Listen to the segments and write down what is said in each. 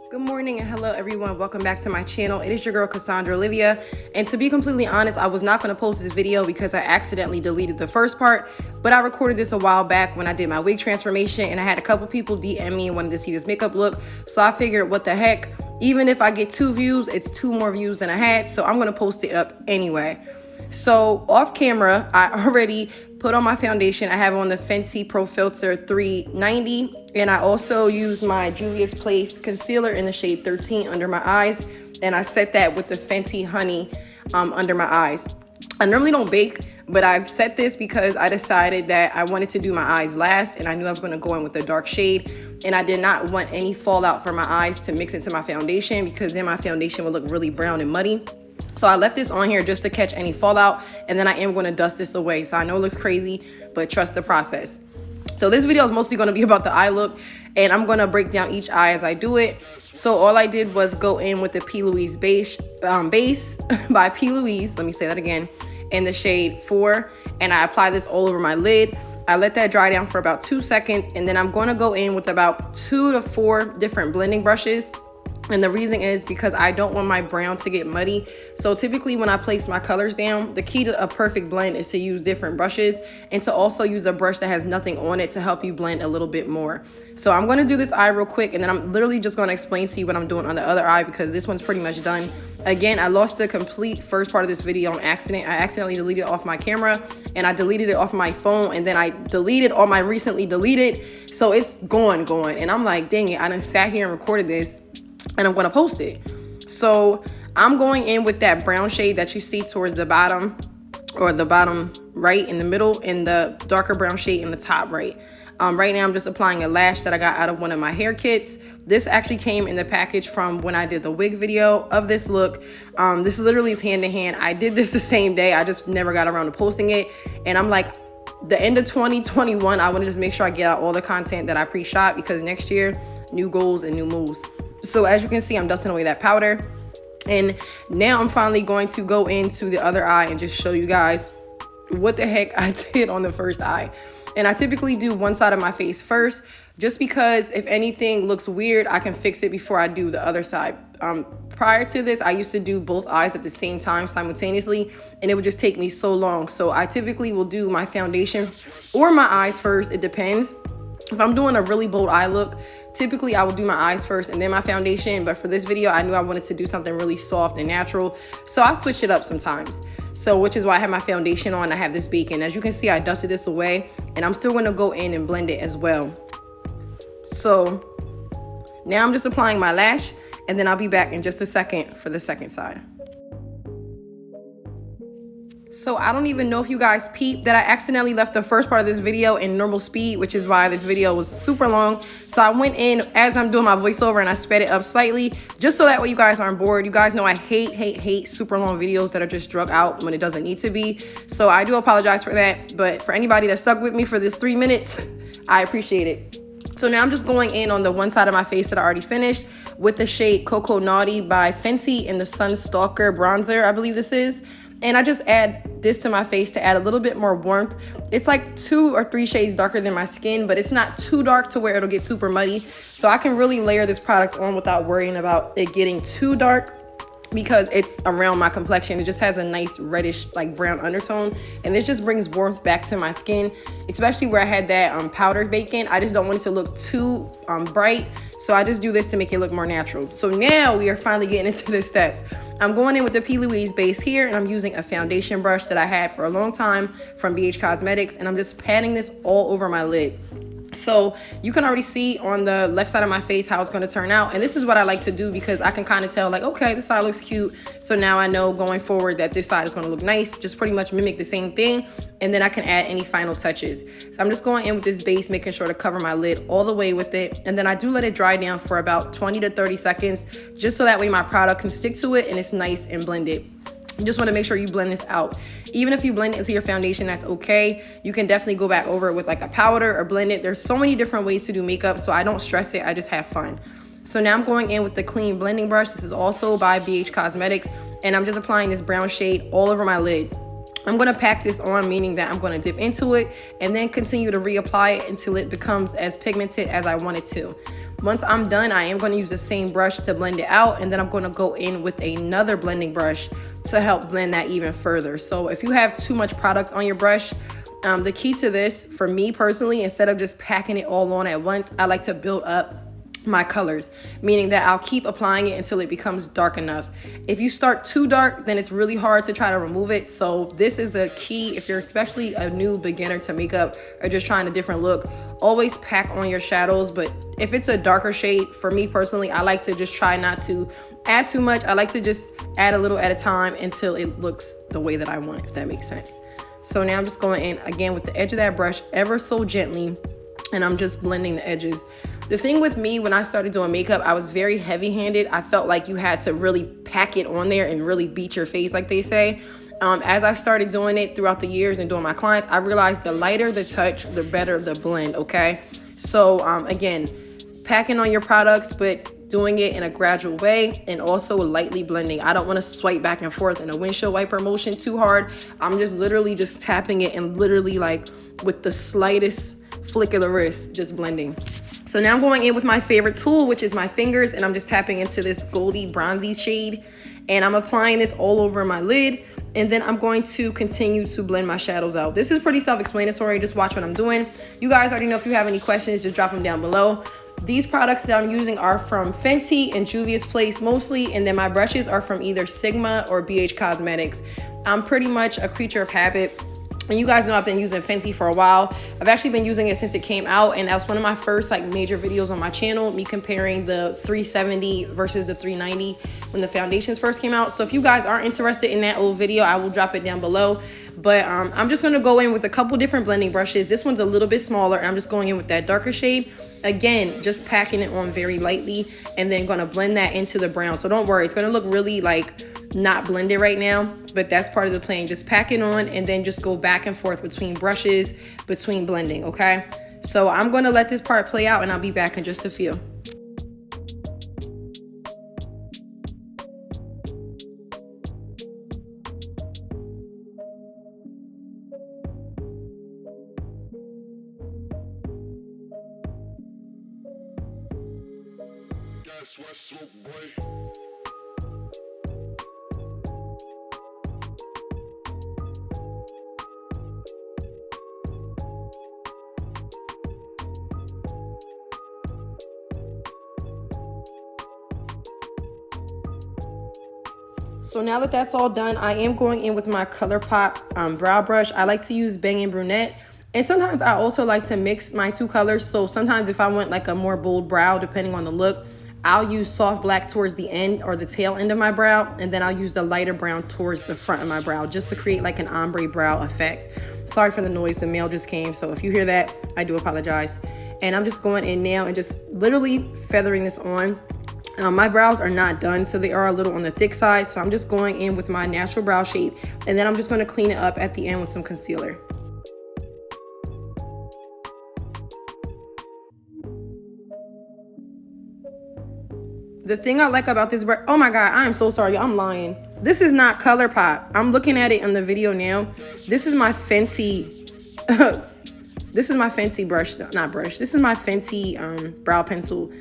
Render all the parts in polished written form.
Good morning and hello everyone, welcome back to my channel. It is your girl Cassandra Olivia, and to be completely honest, I was not going to post this video because I accidentally deleted the first part, but I recorded this a while back when I did my wig transformation, and I had a couple people DM me and wanted to see this makeup look, so I figured what the heck, even if I get 2 views, it's 2 more views than I had, so I'm going to post it up anyway. So off camera, I already put on my foundation. I have on the Fenty Pro Filter 390, and I also use my Juvias Place concealer in the shade 13 under my eyes, and I set that with the Fenty Honey under my eyes. I normally don't bake, but I've set this because I decided that I wanted to do my eyes last, and I knew I was going to go in with a dark shade, and I did not want any fallout for my eyes to mix into my foundation because then my foundation would look really brown and muddy. So I left this on here just to catch any fallout, and then I am going to dust this away. So I know it looks crazy, but trust the process. So this video is mostly going to be about the eye look, and I'm going to break down each eye as I do it. So all I did was go in with the P. Louise base by P. Louise, let me say that again, in the shade 4, and I apply this all over my lid. I let that dry down for about 2 seconds, and then I'm going to go in with about 2 to 4 different blending brushes. And the reason is because I don't want my brown to get muddy. So typically when I place my colors down, the key to a perfect blend is to use different brushes and to also use a brush that has nothing on it to help you blend a little bit more. So I'm going to do this eye real quick, and then I'm literally just going to explain to you what I'm doing on the other eye because this one's pretty much done. Again, I lost the complete first part of this video on accident. I accidentally deleted it off my camera, and I deleted it off my phone, and then I deleted all my recently deleted. So it's going. And I'm like, dang it, I done sat here and recorded this, and I'm going to post it. So I'm going in with that brown shade that you see towards the bottom, or the bottom right in the middle, and the darker brown shade in the top right. Right now I'm just applying a lash that I got out of one of my hair kits. This actually came in the package from when I did the wig video of this look. This literally is hand in hand. I did this the same day. I just never got around to posting it. And I'm like, the end of 2021, I want to just make sure I get out all the content that I pre-shot, because next year, new goals and new moves. So as you can see, I'm dusting away that powder, and now I'm finally going to go into the other eye and just show you guys what the heck I did on the first eye. And I typically do one side of my face first, just because if anything looks weird, I can fix it before I do the other side. Prior to this, I used to do both eyes at the same time simultaneously, and it would just take me so long. So I typically will do my foundation or my eyes first. It depends. If I'm doing a really bold eye look, typically I will do my eyes first and then my foundation, but for this video I knew I wanted to do something really soft and natural, so I switch it up sometimes. So which is why I have my foundation on. I have this beacon. As you can see, I dusted this away, and I'm still going to go in and blend it as well. So now I'm just applying my lash, and then I'll be back in just a second for the second side. So I don't even know if you guys peeped that I accidentally left the first part of this video in normal speed, which is why this video was super long. So I went in as I'm doing my voiceover, and I sped it up slightly just so that way you guys aren't bored. You guys know I hate super long videos that are just drug out when it doesn't need to be. So I do apologize for that. But for anybody that stuck with me for this 3 minutes, I appreciate it. So now I'm just going in on the one side of my face that I already finished with the shade Coco Naughty by Fenty in the Sunstalker bronzer, I believe this is. And I just add this to my face to add a little bit more warmth. It's like 2 or 3 shades darker than my skin, but it's not too dark to where it'll get super muddy. So I can really layer this product on without worrying about it getting too dark, because it's around my complexion. It just has a nice reddish, like brown undertone, and this just brings warmth back to my skin, especially where I had that powdered bacon. I just don't want it to look too bright, so I just do this to make it look more natural. So now we are finally getting into the steps. I'm going in with the P. Louise base here, and I'm using a foundation brush that I had for a long time from BH Cosmetics, and I'm just patting this all over my lid. So you can already see on the left side of my face how it's going to turn out, and this is what I like to do because I can kind of tell, like, okay, this side looks cute, so now I know going forward that this side is going to look nice. Just pretty much mimic the same thing, and then I can add any final touches. So I'm just going in with this base, making sure to cover my lid all the way with it, and then I do let it dry down for about 20 to 30 seconds just so that way my product can stick to it and it's nice and blended. You just want to make sure you blend this out. Even if you blend it into your foundation, that's okay. You can definitely go back over it with like a powder or blend it. There's so many different ways to do makeup, so I don't stress it. I just have fun. So now I'm going in with the clean blending brush. This is also by BH Cosmetics, and I'm just applying this brown shade all over my lid. I'm going to pack this on, meaning that I'm going to dip into it and then continue to reapply it until it becomes as pigmented as I want it to. Once I'm done, I am going to use the same brush to blend it out, and then I'm going to go in with another blending brush to help blend that even further. So if you have too much product on your brush, the key to this, for me personally, instead of just packing it all on at once, I like to build up my colors, meaning that I'll keep applying it until it becomes dark enough. If you start too dark, then it's really hard to try to remove it. So this is a key if you're especially a new beginner to makeup or just trying a different look. Always pack on your shadows, but if it's a darker shade, for me personally, I like to just try not to add too much. I like to just add a little at a time until it looks the way that I want, if that makes sense. So now I'm just going in again with the edge of that brush ever so gently, and I'm just blending the edges. The thing with me, when I started doing makeup, I was very heavy-handed. I felt like you had to really pack it on there and really beat your face, like they say. As I started doing it throughout the years and doing my clients, I realized the lighter the touch, the better the blend, okay? So again, packing on your products, but doing it in a gradual way and also lightly blending. I don't want to swipe back and forth in a windshield wiper motion too hard. I'm just literally just tapping it and literally like with the slightest flick of the wrist, just blending. So now I'm going in with my favorite tool, which is my fingers, and I'm just tapping into this goldy bronzy shade, and I'm applying this all over my lid, and then I'm going to continue to blend my shadows out. This is pretty self-explanatory. Just watch what I'm doing. You guys already know. If you have any questions, just drop them down below. These products that I'm using are from Fenty and Juvias Place mostly, and then my brushes are from either Sigma or BH Cosmetics. I'm pretty much a creature of habit. And you guys know I've been using Fenty for a while. I've actually been using it since it came out, and that was one of my first like major videos on my channel, me comparing the 370 versus the 390 when the foundations first came out. So if you guys aren't interested in that old video, I will drop it down below. But I'm just gonna go in with a couple different blending brushes. This one's a little bit smaller, and I'm just going in with that darker shade. Again, just packing it on very lightly, and then gonna blend that into the brown. So don't worry, it's gonna look really like not blended right now, but that's part of the plan. Just pack it on and then just go back and forth between brushes, between blending, okay? So I'm gonna let this part play out, and I'll be back in just a few. So now that that's all done, I am going in with my ColourPop brow brush. I like to use Bang & Brunette. And sometimes I also like to mix my two colors. So sometimes if I want like a more bold brow, depending on the look, I'll use soft black towards the end or the tail end of my brow. And then I'll use the lighter brown towards the front of my brow just to create like an ombre brow effect. Sorry for the noise, the mail just came. So if you hear that, I do apologize. And I'm just going in now and just literally feathering this on. My brows are not done, so they are a little on the thick side. So I'm just going in with my natural brow shape, and then I'm just going to clean it up at the end with some concealer. The thing I like about this brush, oh my God, I am so sorry, I'm lying. This is not ColourPop. I'm looking at it in the video now. This is my Fenty, this is my Fenty brush, not brush. This is my Fenty brow pencil.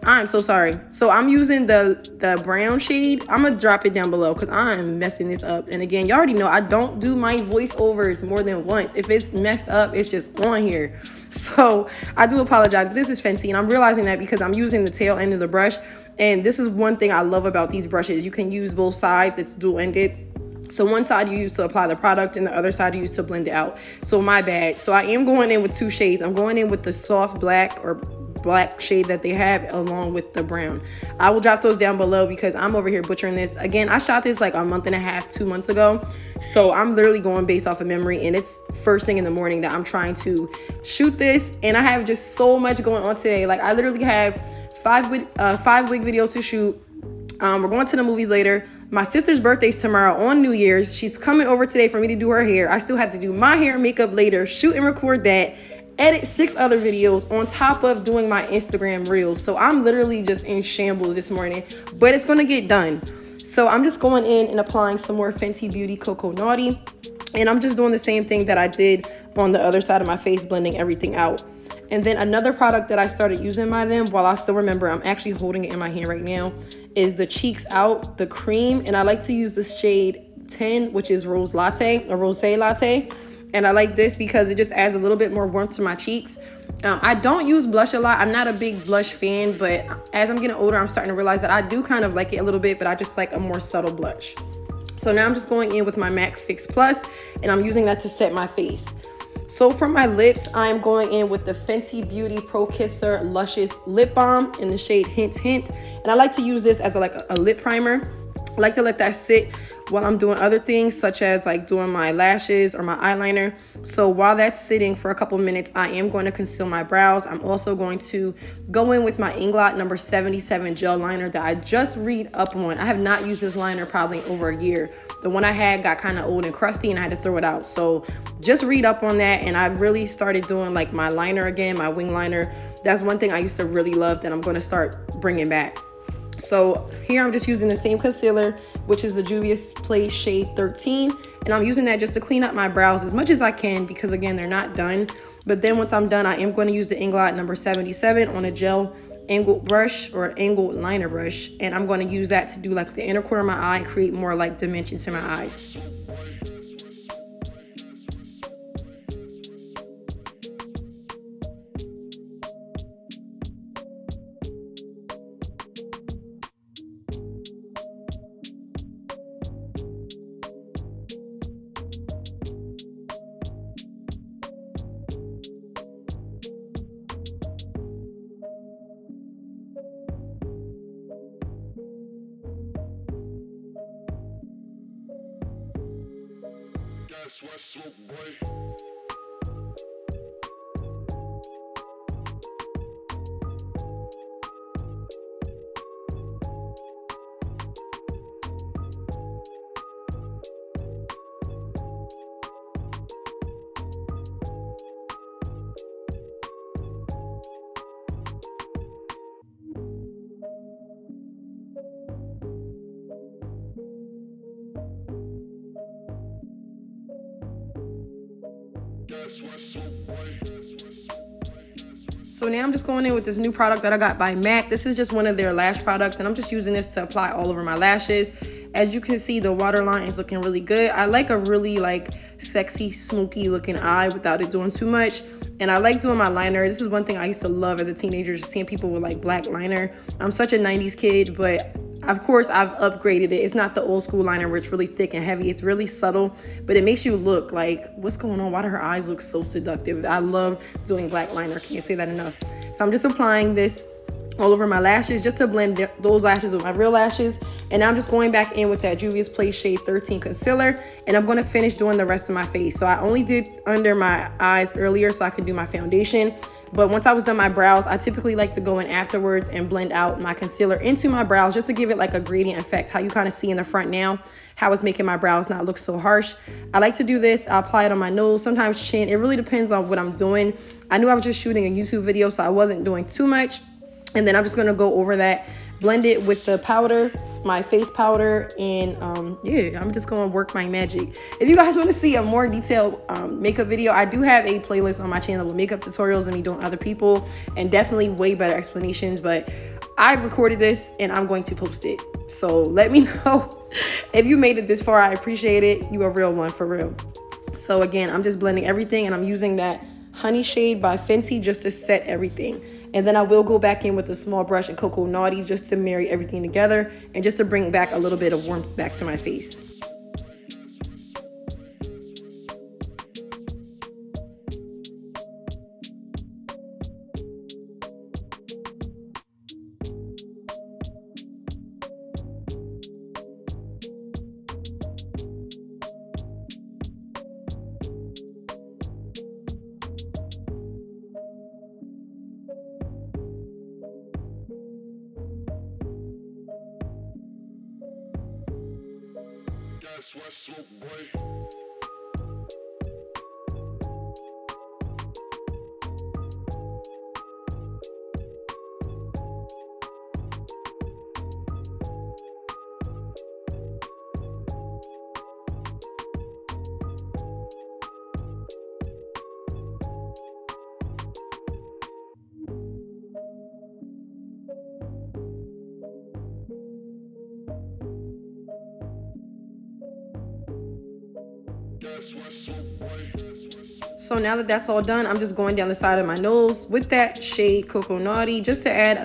I'm so sorry. So I'm using the brown shade. I'm gonna drop it down below because I am messing this up. And again, you already know I don't do my voiceovers more than once. If it's messed up, it's just on here. So I do apologize, but this is Fenty, and I'm realizing that because I'm using the tail end of the brush. And this is one thing I love about these brushes. You can use both sides. It's dual-ended. So one side you use to apply the product and the other side you use to blend it out. So my bad. So I am going in with two shades. I'm going in with the soft black or black shade that they have along with the brown. I will drop those down below because I'm over here butchering this. Again, I shot this like a month and a half, 2 months ago. So I'm literally going based off of memory, and it's first thing in the morning that I'm trying to shoot this. And I have just so much going on today. Like I literally have five wig videos to shoot. We're going to the movies later. My sister's birthday's tomorrow on New Year's. She's coming over today for me to do her hair. I still have to do my hair and makeup later, shoot and record that, edit 6 other videos on top of doing my Instagram reels. So I'm literally just in shambles this morning, but it's gonna get done. So I'm just going in and applying some more Fenty Beauty Coco Naughty. And I'm just doing the same thing that I did on the other side of my face, blending everything out. And then another product that I started using by them, while I still remember, I'm actually holding it in my hand right now, is the Cheeks Out, the cream. And I like to use the shade 10, which is Rose Latte, or Rose Latte. And I like this because it just adds a little bit more warmth to my cheeks. I don't use blush a lot. I'm not a big blush fan, but as I'm getting older, I'm starting to realize that I do kind of like it a little bit, but I just like a more subtle blush. So now I'm just going in with my MAC Fix Plus, and I'm using that to set my face. So for my lips, I'm going in with the Fenty Beauty Pro Kisser Luscious Lip Balm in the shade Hint Hint. And I like to use this as a lip primer. I like to let that sit while I'm doing other things, such as like doing my lashes or my eyeliner. So while that's sitting for a couple minutes, I am going to conceal my brows. I'm also going to go in with my Inglot number 77 gel liner that I just read up on. I have not used this liner probably over a year. The one I had got kind of old and crusty and I had to throw it out. So just read up on that, and I really started doing like my liner again, my wing liner. That's one thing I used to really love that I'm going to start bringing back. So here I'm just using the same concealer, which is the Juvias Play Shade 13. And I'm using that just to clean up my brows as much as I can because, again, they're not done. But then once I'm done, I am going to use the Inglot number 77 on a gel angled brush or angled liner brush. And I'm going to use that to do like the inner corner of my eye and create more like dimension to my eyes. So now I'm just going in with this new product that I got by MAC. This is just one of their lash products, and I'm just using this to apply all over my lashes. As you can see, the waterline is looking really good. I like a really like sexy, smoky looking eye without it doing too much. And I like doing my liner. This is one thing I used to love as a teenager, just seeing people with like black liner. I'm such a 90s kid, but of course I've upgraded it. It's not the old school liner where it's really thick and heavy. It's really subtle, but it makes you look like, what's going on? Why do her eyes look so seductive? I love doing black liner. Can't say that enough. So I'm just applying this all over my lashes just to blend those lashes with my real lashes. And now I'm just going back in with that Juvias Play Shade 13 concealer, and I'm going to finish doing the rest of my face. So I only did under my eyes earlier so I could do my foundation. But once I was done my brows, I typically like to go in afterwards and blend out my concealer into my brows just to give it like a gradient effect, how you kind of see in the front now, how it's making my brows not look so harsh. I like to do this. I apply it on my nose, sometimes chin. It really depends on what I'm doing. I knew I was just shooting a YouTube video, so I wasn't doing too much. And then I'm just going to go over that, blend it with the powder, my face powder, and yeah, I'm just going to work my magic. If you guys want to see a more detailed makeup video, I do have a playlist on my channel with makeup tutorials and me doing other people, and definitely way better explanations. But I recorded this and I'm going to post it. So let me know if you made it this far. I appreciate it. You a real one, for real. So again, I'm just blending everything, and I'm using that Honey shade by Fenty just to set everything. And then I will go back in with a small brush and Coco Naughty just to marry everything together and just to bring back a little bit of warmth back to my face. So now that that's all done, I'm just going down the side of my nose with that shade Coco Naughty just to add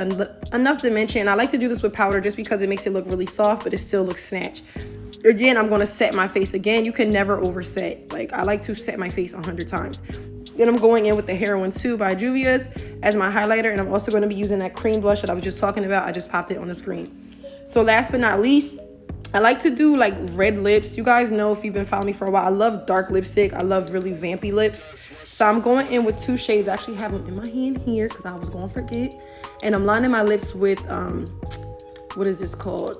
enough dimension. I like to do this with powder just because it makes it look really soft, but it still looks snatched. Again, I'm going to set my face again. You can never overset. Like, I like to set my face 100 times. Then I'm going in with the Heroin 2 by Juvias as my highlighter. And I'm also going to be using that cream blush that I was just talking about. I just popped it on the screen. So last but not least, I like to do like red lips. You guys know if you've been following me for a while, I love dark lipstick. I love really vampy lips. So I'm going in with 2 shades. I actually have them in my hand here because I was going to forget. And I'm lining my lips with, what is this called?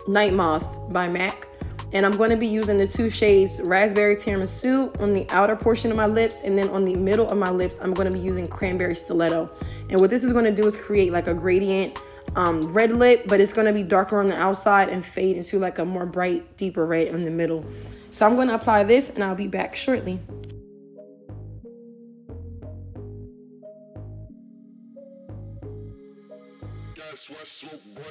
Night Moth by MAC. And I'm going to be using the 2 shades Raspberry Tiramisu on the outer portion of my lips. And then on the middle of my lips, I'm going to be using Cranberry Stiletto. And what this is going to do is create like a gradient red lip, but it's going to be darker on the outside and fade into like a more bright, deeper red in the middle. So I'm going to apply this and I'll be back shortly. Guess what's up, boy?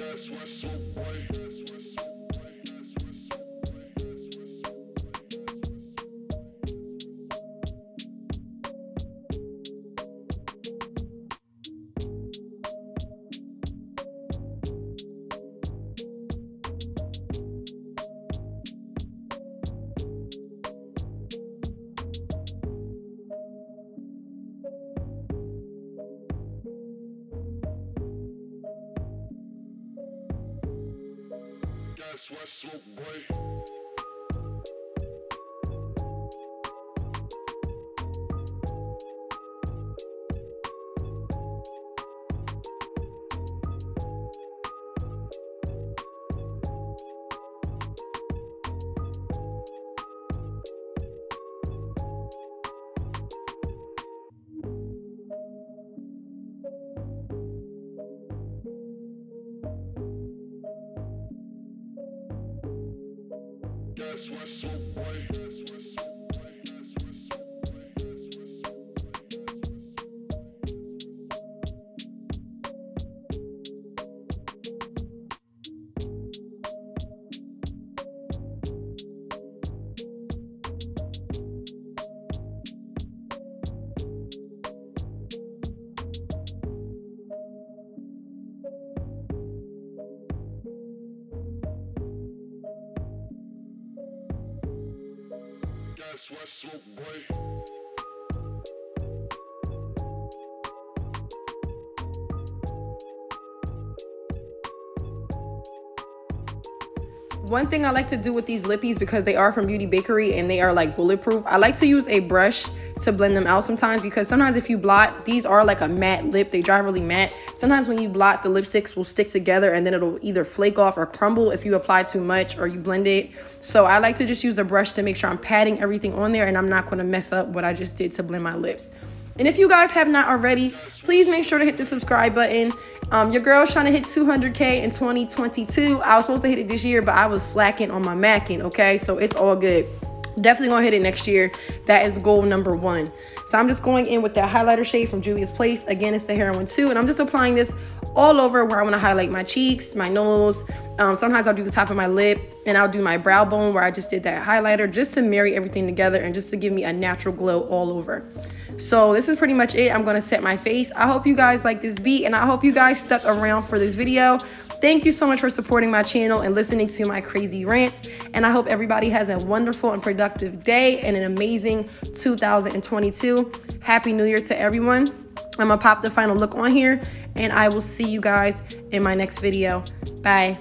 Guess what's up, boy? Guess what's up, boy? Guess what's up, boy? Guess what's up, boy? One thing I like to do with these lippies, because they are from Beauty Bakery and they are like bulletproof, I like to use a brush to blend them out sometimes, because sometimes if you blot, these are like a matte lip, they dry really matte. Sometimes when you blot, the lipsticks will stick together and then it'll either flake off or crumble if you apply too much or you blend it. So I like to just use a brush to make sure I'm patting everything on there and I'm not going to mess up what I just did to blend my lips. And if you guys have not already, please make sure to hit the subscribe button. Your girl's trying to hit 200K in 2022. I was supposed to hit it this year, but I was slacking on my macking, okay? So it's all good. Definitely gonna hit it next year. That is goal number 1. So I'm just going in with that highlighter shade from Juvia's Place. Again, it's the Heroin 2. And I'm just applying this all over where I want to highlight my cheeks, my nose. Sometimes I'll do the top of my lip, and I'll do my brow bone where I just did that highlighter just to marry everything together and just to give me a natural glow all over. So this is pretty much it. I'm going to set my face. I hope you guys like this beat, and I hope you guys stuck around for this video. Thank you so much for supporting my channel and listening to my crazy rants. And I hope everybody has a wonderful and productive day and an amazing 2022. Happy New Year to everyone. I'm going to pop the final look on here, and I will see you guys in my next video. Bye.